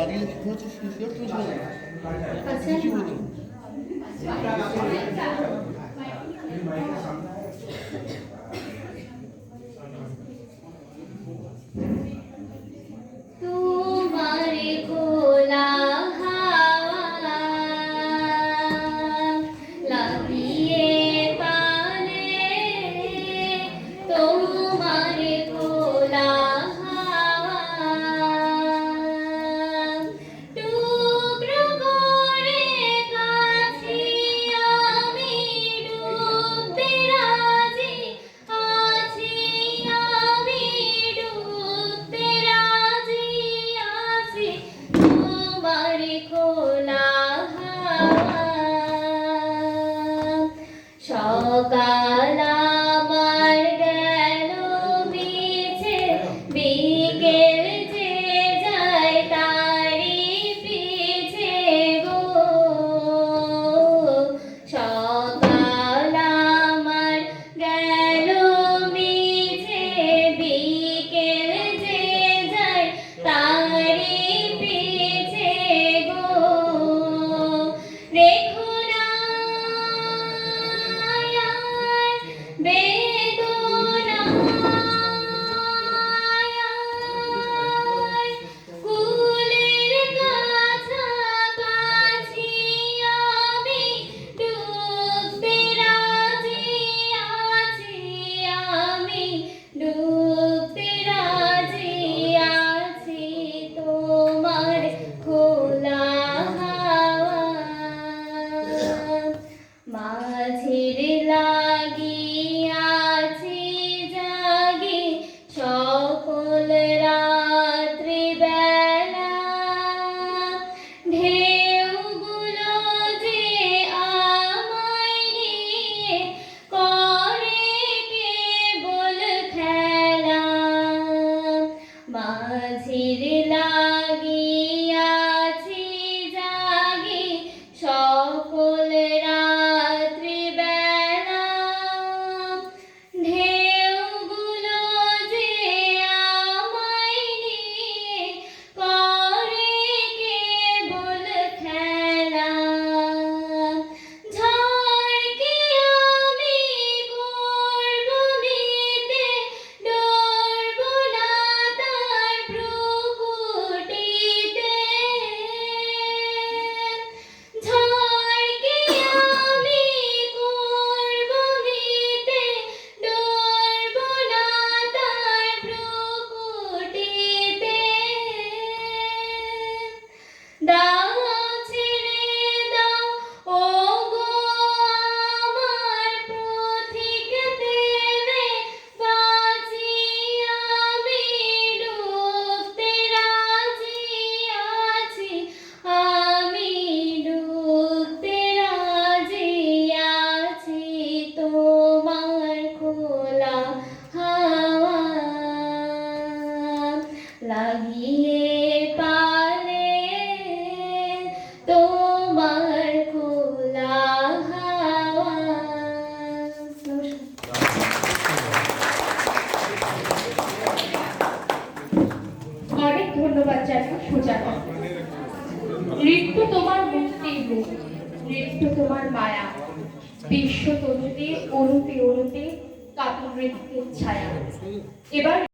আগে হচ্ছে শিশু তুমি শোনো আচ্ছা কিছু বলো तुम्हारे खोला हवा লাগিয়ে পালে তোমারে খোলা হাওয়া টুকরো করে কাছে আমি ডুবতে রাজি আছি আমি ডুবতে রাজি আছি তোমারে খোলা সকাল আমার গেল মিছে বিকেল যে যায় তারি পিছে গো সকাল আমার গেল মিছে বিকেল যে যায় তারি পিছে গো রেখো ডুবতে রাজি আছি তোমার খোলা হাওয়া মাঝির লাগিয়াছি জাগি সকল রাত্রি বেলা ঢেউগুলো যে আমায় নিয়ে করে কেবল খেলা মাঝির লাগিয়াছি জাগি সকল রাত্রি বেলা ঢেউগুলো যে আমায় নিয়ে করে কেবল খেলা ঝড়কে আমি করব মিতে ডরব না তার প্রকুটিতে ঝড়কে আমি করব মিতে ডরব না তার প্রকুটিতে দাও ছেড়ে দাও ও গো আমার পথিক দেবে বাঁচি আমি ডুবতে রাজি আছি আমি ডুবতে রাজি আছি তোমার খোলা হাওয়া লাগিয়ে পালে তোমার খোলা হাওয়া অনেক ধন্যবাদ জানাই সুজাতা। নৃত্য তোমার মুক্তির রূপ, নৃত্য তোমার মায়া, বিশ্ব তনুতে অনুতে অনুতে কাপড় নৃত্যের ছায়া। এবার